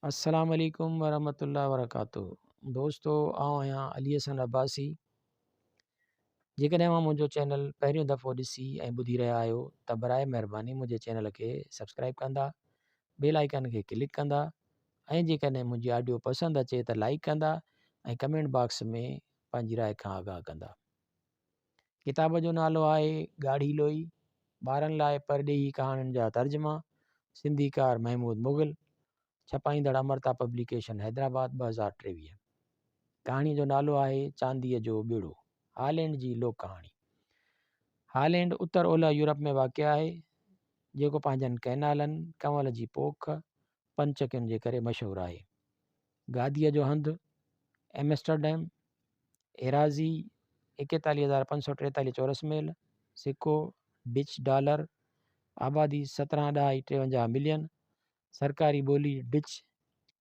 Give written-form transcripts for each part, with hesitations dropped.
अस्सलाम वालेकुम वरहमतुल्लाहि वबरकातुहू। दोस्तों, आउं आहियां अली हसन अब्बासी। जेकॾहिं तव्हां मुंहिंजो चैनल पहिरियों दफ़ो ॾिसी ऐं ॿुधी रहिया आहियो त बराए महिरबानी मुंहिंजे चैनल खे सब्सक्राइब कंदा, बेल आइकन खे क्लिक कंदा ऐं जेकॾहिं मुंहिंजी ऑडियो पसंदि अचे त लाइक कंदा ऐं कमेंट बॉक्स में पंहिंजी राय खां आगाह कंदा। किताब जो नालो आहे ॻाढ़ी लोई, ॿारनि लाइ परॾेही कहाणियुनि जा तर्जुमा, सिंधीकार महमूद मुग़ल, छपाईंदड़ अमरता पब्लिकेशन हैदराबाद 2023। कहाणीअ जो नालो आहे चांदीअ जो ॿेड़ो, हालैंड जी लोक कहाणी। हालैंड उत्तर ओलह यूरोप में वाक़िआ आहे, जेको पंहिंजनि कैनालनि, कंवल जी पोख, पंचकियुनि जे करे मशहूरु आहे। गादीअ जो हंधु, एम्स्टरडैम, एराज़ी 41,543 चौरस मील, सिक्को डिच डॉलर, आबादी 17.53 मिलियन, सरकारी ॿोली डिच,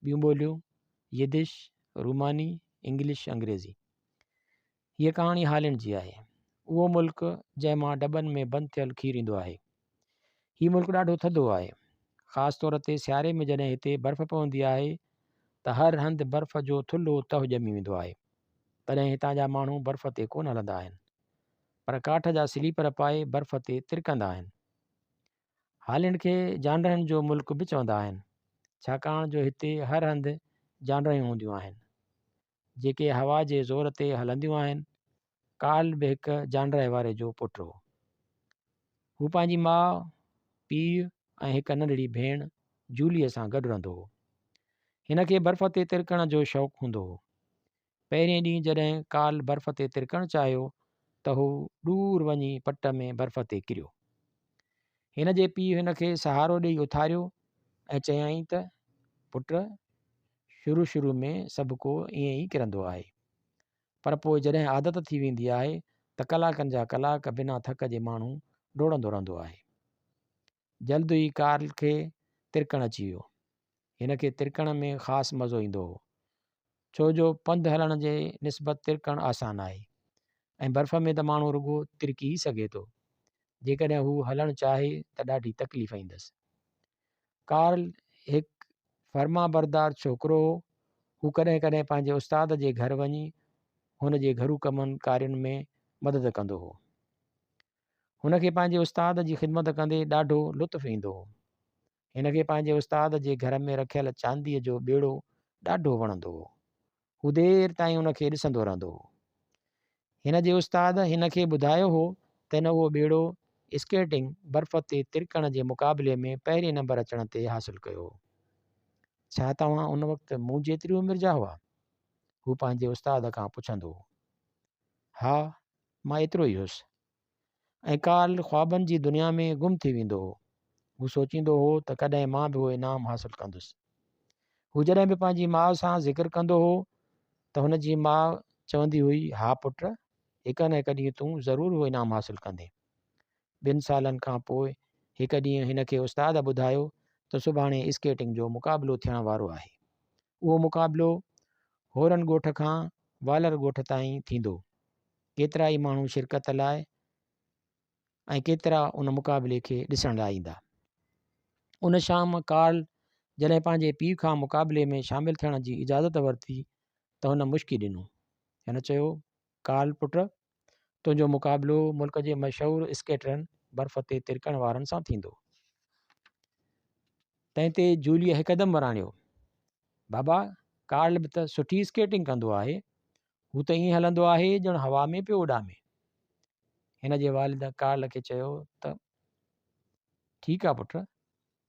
ॿियूं ॿोलियूं यिदिश, रूमानी, इंग्लिश, अंग्रेज़ी। हीअ कहाणी हालैंड जी आहे, उहो मुल्क जंहिं मां डॿनि में बंदि थियल खीरु ईंदो आहे। हीउ मुल्क ॾाढो थधो आहे, ख़ासि तौर ते सियारे में जॾहिं हिते बर्फ़ पवंदी आहे त हर हंधि बर्फ़ जो थुल्हो तहु ॼमी वेंदो आहे। तॾहिं हितां जा माण्हू बर्फ़ ते कोन हलंदा आहिनि, पर काठ जा स्लीपर पाए बर्फ़ ते तिरकंदा आहिनि। हालैंड खे जानवरनि जो मुल्क बि चवंदा आहिनि, छाकाणि जो हिते हर हंधि जानवरूं हूंदियूं आहिनि जेके हवा जे ज़ोर ते हलंदियूं आहिनि। कार्ल बि हिकु जानवर वारे जो पुटु हो। हू पंहिंजी माउ, पीउ ऐं हिकु नंढड़ी भेण जूलीअ सां गॾु रहंदो हो। हिन खे बर्फ़ ते तिरकण जो शौक़ु हूंदो हो। पहिरें ॾींहुं जॾहिं कार्ल बर्फ़ ते तिरकणु चाहियो त हू दूर वञी पट में बर्फ़ ते किरियो। हिन जे पीउ हिन खे सहारो ॾेई उथारियो ऐं चयाईं त पुटु, शुरू में सभु को ईअं ई किरंदो आहे, पर पोइ जॾहिं आदत थी वेंदी आहे त कलाकनि जा कलाक बिना थक जे माण्हू डोड़ंदो रहंदो आहे। जल्द ई कार्ल खे तिरकणु अची वियो। हिन खे तिरकण में ख़ासि मज़ो ईंदो हो, छो जो पंधु हलण जे निस्बत तिरकणु आसानु आहे ऐं बर्फ़ में त माण्हू रुॻो तिरकी सघे थो। जेकॾहिं हू हलणु चाहे त ॾाढी तकलीफ़ ईंदसि। कार्ल हिकु फर्मा बरदार छोकिरो हो। हू कॾहिं कॾहिं पंहिंजे उस्ताद जे घर वञी हुन जे घरू कमनि कार्युनि में मदद कंदो हो। हुन खे पंहिंजे उस्ताद जी ख़िदमत कंदे ॾाढो लुत्फ़ु ईंदो हो। हिन खे पंहिंजे उस्ताद जे घर में रखियल चांदीअ जो ॿेड़ो ॾाढो वणंदो हो। हू देरि ताईं हुन खे ॾिसंदो रहंदो हो। हिन जे उस्ताद हिन खे ॿुधायो हो त हिन उहो ॿेड़ो स्केटिंग बर्फ़ ते तिरकण जे मुक़ाबले में पहिरें नंबर अचण ते हासिलु कयो हो। छा तव्हां उन वक़्तु मूं जेतिरी उमिरि जा हुआ? हू पंहिंजे उस्ताद खां पुछंदो हो। हा, मां एतिरो ई हुउसि। ऐं कार्ल ख़्वाबनि जी दुनिया में गुम थी वेंदो हो। हू सोचींदो हो त कॾहिं मां बि उहो इनाम हासिलु कंदुसि। हू जॾहिं बि पंहिंजी माउ सां ज़िक्र कंदो हो त हुन जी माउ चवंदी हुई, हा पुटु, हिकु न हिकु ॾींहुं तूं ज़रूरु उहो इनाम हासिलु कंदे। 2 सालनि खां पोइ हिकु ॾींहुं हिन खे उस्ताद ॿुधायो त सुभाणे स्केटिंग जो मुक़ाबिलो थियण वारो आहे। उहो मुक़ाबिलो होरन ॻोठ खां वालर ॻोठ ताईं थींदो। केतिरा ई माण्हू शिरकत लाइ ऐं केतिरा उन मुक़ाबिले खे ॾिसण लाइ ईंदा। उन शाम कार्ल जॾहिं पंहिंजे पीउ खां मुक़ाबिले में शामिलु थियण जी इजाज़त वरिती त हुन मुश्की ॾिनो। हिन चयो, कार्ल पुटु, तुंहिंजो मुक़ाबिलो मुल्क जे मशहूरु स्केटरनि बर्फ़ ते तिरकण वारनि सां थींदो। तंहिं ते जूलीअ हिकदमि वराणियो, बाबा, कार्ल बि त सुठी स्केटिंग कंदो आहे। हू त ईअं हलंदो आहे ॼणु हवा में पियो उॾामे। हिन जे वालिद कार्ल खे चयो त ठीकु आहे पुटु,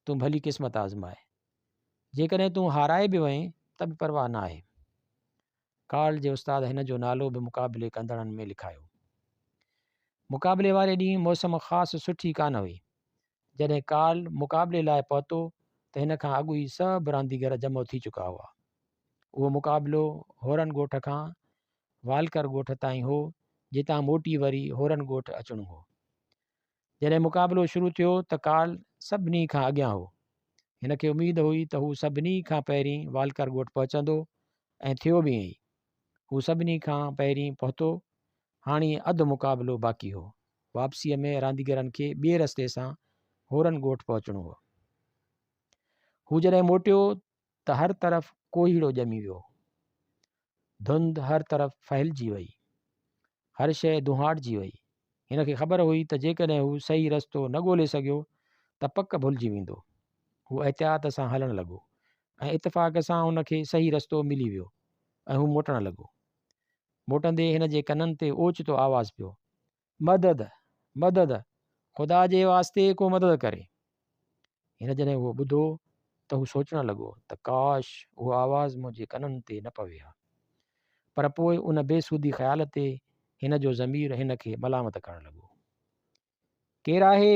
तूं भली क़िस्मत आज़माए। जेकॾहिं तूं हाराए बि वएं त बि परवाह न आहे। कार्ल जे उस्ताद हिन जो नालो बि मुक़ाबिले कंदड़नि में लिखायो। मुक़ाबिले वारे ॾींहुं मौसम ख़ासि सुठी कान हुई। जॾहिं कार्ल मुक़ाबिले लाइ पहुतो त हिन खां अॻु ई सभु रांदीगर जमो थी चुका हुआ। उहो मुक़ाबिलो होरन ॻोठ खां वालकर ॻोठ ताईं हो, जितां मोटी वरी होरन ॻोठ अचिणो हो। जॾहिं मुक़ाबिलो शुरू थियो त कार्ल सभिनी खां अॻियां हो। हिन खे उमेद हुई त हू सभिनी खां पहिरीं वालकर ॻोठ पहुचंदो ऐं थियो बि ईअं ई। हू सभिनी खां पहिरीं पहुतो। हाणे अधु मुक़ाबिलो बाक़ी हो। वापसीअ में रांदीगरनि खे ॿिए रस्ते सां होरन ॻोठ पहुचणो हो। हू जॾहिं मोटियो त हर तरफ़ कोहीड़ो ॼमी वियो। धुंध हर तरफ़ फैलिजी वई, हर शइ दुहाड़जी वई। हिन खे ख़बर हुई त जेकॾहिं हू सही रस्तो न ॻोल्हे सघियो त पक भुलिजी वेंदो। हू एहतियात सां हलणु लॻो ऐं इतफ़ाक़ सां हुन खे सही रस्तो मिली वियो ऐं हू मोटणु लॻो। मोटंदे हिन जे कननि ते ओचितो आवाज़ु पियो, मदद मदद, ख़ुदा जे वास्ते को मदद करे। हिन जॾहिं उहो ॿुधो त हू सोचणु लॻो त काश उहा आवाज़ु मुंहिंजे कननि ते न पवे हा। पर पोइ उन बेसूदी ख़्याल ते हिन जो ज़मीर हिन खे मलामत करणु लॻो। केरु आहे?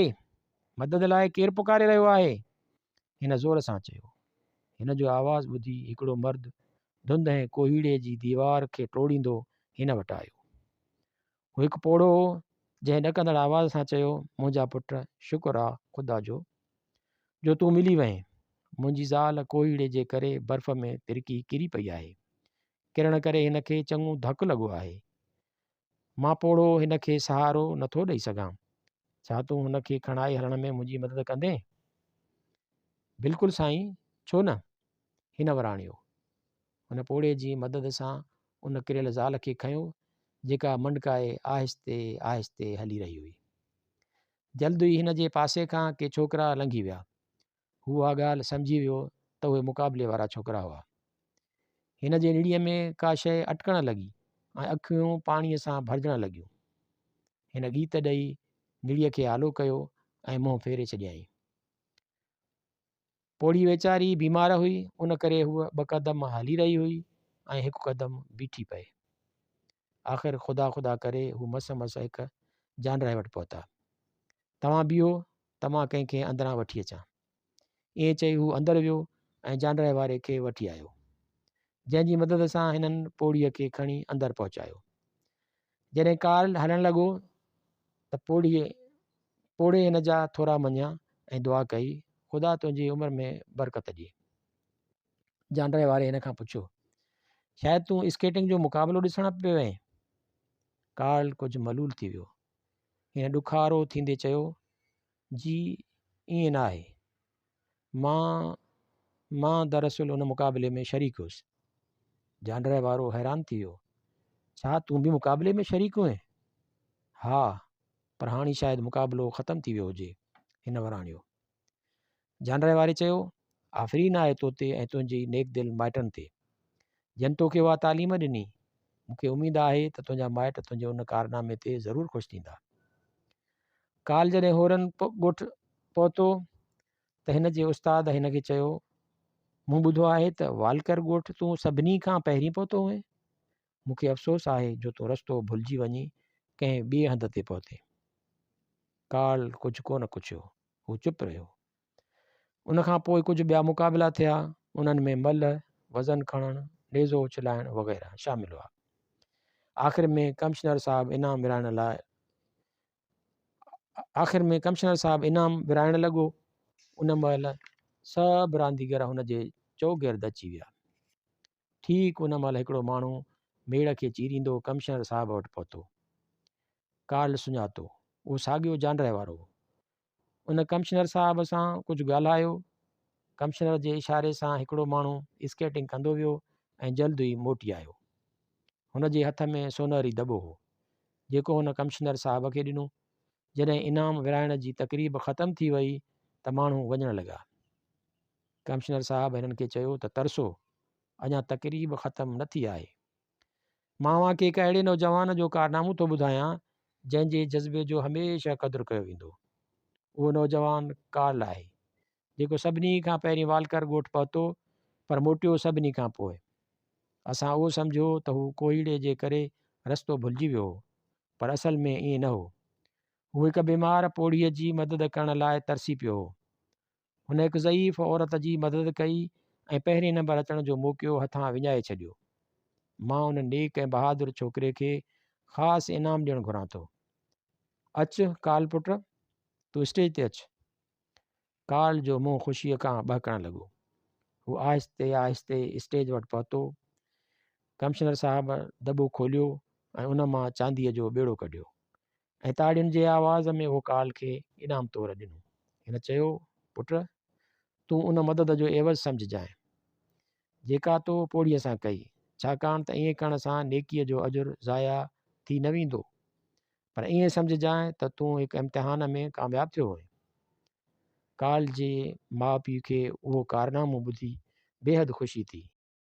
मदद लाइ केरु पुकारे रहियो आहे? हिन ज़ोर सां चयो। हिन जो आवाज़ु ॿुधी हिकिड़ो मर्द धुंध ऐं कोहीड़े जी दीवार खे टोड़ींदो हिन वटि आयो। हू हिकु पोड़ो हो जंहिं ॾकंदड़ आवाज़ सां चयो, मुंहिंजा पुट, शुक्र आहे ख़ुदा जो तूं मिली वएं। मुंहिंजी ज़ाल कोहीड़े जे करे बर्फ़ में तिरकी किरी पई आहे। किरण करे हिन खे चङो धकु लॻो आहे। मां पोड़ो हिन खे सहारो नथो ॾेई सघां। छा तूं हुन खे खणाए हलण में मुंहिंजी मदद कंदे? बिल्कुलु साईं, छो न? हिन वराणियो। हुन पोड़े जी मदद सां उन किरियल ज़ाल खे खंयो जेका मंडकाए आहिस्ते आहिस्ते हली रही हुई। जल्द ई हिन जे पासे खां के छोकिरा लंघी विया। हू उहा ॻाल्हि सम्झी वियो त उहे मुक़ाबले वारा छोकिरा हुआ। हिन जे निड़ीअ में का शइ अटकणु लॻी ऐं अखियूं पाणीअ सां भरिजणु लॻियूं। हिन गीत ॾेई निड़ीअ खे आलो कयो ऐं मुंहुं फेरे छॾियईं। पोड़ी वेचारी बीमार हुई, उन करे हूअ 2 क़दम हली रही हुई ऐं 1 क़दम बीठी पए। आख़िर ख़ुदा ख़ुदा करे हू मस हिकु जानराए वटि पहुता। तव्हां बीहो, त मां कंहिंखे अंदरां वठी अचां। ईअं चई हू अंदरि वियो ऐं जानराए वारे खे वठी आयो, जंहिंजी मदद सां हिननि पोड़ीअ खे खणी अंदरि पहुचायो। जॾहिं कार्ल हलणु लॻो त पोड़े हिन जा थोरा मञिया ऐं दुआ कई, ख़ुदा तुंहिंजी उमिरि में बरकत ॾिए। जानराए वारे हिन खां पुछियो, शायदि तूं स्केटिंग जो मुक़ाबिलो ॾिसणु पियो वएं? कार्ल कुझु मलूल थी वियो। हिन ॾुखारो थींदे चयो, जी ईअं न आहे। मां दरअसल उन मुक़ाबले में शरीक हुउसि। जानराए वारो हैरान थी वियो, छा तूं बि मुक़ाबले में शरीक हुएं? हा, पर हाणे शायदि मुक़ाबिलो ख़तमु थी वियो हुजे। हिन वराणियो। जानराए वारे चयो, आफ़रीन आहे तो ते ऐं तुंहिंजी नेक दिल माइटनि ते, जन तोखे उहा तालीम ॾिनी। मूंखे उमेदु आहे त तुंहिंजा माइट तुंहिंजे उन कारनामे ते ज़रूरु ख़ुशि थींदा। काल जॾहिं होरन ॻोठ पहुतो त हिन जे उस्ताद हिन खे चयो, मूं ॿुधो आहे त वालकर ॻोठ तूं सभिनी खां पहिरीं पहुतो हुएं। मूंखे अफ़सोस आहे जो तूं रस्तो भुलिजी वञी कंहिं ॿिए हंध ते पहुते। कार्ल कुझु कोन पुछियो, हू चुप रहियो। उनखां पोइ कुझु ॿिया मुक़ाबिला थिया। उन्हनि में मल, वज़न खणणु, नेज़ो उछलाइणु वग़ैरह शामिल हुआ। आख़िर में कमिश्नर साहब इनाम विराइणु लॻो। उन महिल सभु रांदीगर हुन जे चौगिर्द अची विया। ठीकु उन महिल हिकिड़ो माण्हू मेड़ खे चीरींदो कमिश्नर साहब वटि पहुतो। कार्ल सुञातो, उहो साॻियो जानराए वारो हो। उन कमिश्नर साहब सां कुझु ॻाल्हायो। कमिश्नर जे इशारे सां हिकिड़ो माण्हू स्केटिंग कंदो वियो ऐं जल्द ई मोटी आयो। हुन जे हथ में सोनहरी दॿो हो, जेको हुन कमिश्नर साहब खे ॾिनो। जॾहिं इनाम विराइण जी तक़रीब ख़तमु थी वई त माण्हू वञणु लॻा। कमिश्नर साहब हिननि खे चयो त तरसो, अञा तक़रीब ख़तमु न थी आहे। मां तव्हांखे हिकु अहिड़े नौजवान जो कारनामो थो ॿुधायां जंहिंजे जज़्बे जो हमेशह क़दुरु कयो वेंदो। उहो नौजवान कार्ल आहे, जेको सभिनी खां पहिरीं वालकर ॻोठ पहुतो, पर मोटियो सभिनी खां पोइ। असां उहो सम्झो त हू कोहीड़े जे करे रस्तो भुलिजी वियो हो, पर असल में ईअं न हो। हू हिकु बीमार पोड़ीअ जी मदद करण लाइ तरसी पियो हो। हुन हिकु ज़ईफ़ औरत जी मदद कई ऐं पहिरें नंबर अचण जो मौक़ो हथां विञाए छॾियो। मां उन नेक ऐं बहादुर छोकिरे खे ख़ासि इनाम ॾियणु घुरां थो। अचु कार्ल पुट, तूं स्टेज ते अचु। कार्ल जो मुंहुं ख़ुशीअ खां बहकणु लॻो। हू आहिस्ते आहिस्ते स्टेज वटि पहुतो। कमिश्नर साहब दॿो खोलियो ऐं उन मां चांदीअ जो ॿेड़ो कढियो ऐं ताड़ियुनि जे आवाज़ में उहो कार्ल खे इनाम तौरु ॾिनो। हिन चयो, पुट, तूं उन मदद जो एवज़ सम्झजांइ। जेका तो पोड़ीअ सां कई, छाकाणि त ईअं करण सां नेकीअ जो अजुरु ज़ाया थी न वेंदो। पर ईअं सम्झजांइ त तूं हिकु इम्तिहान में कामयाबु थियो हुएं। काल जे माउ पीउ खे उहो कारनामो ॿुधी बेहदि ख़ुशी थी।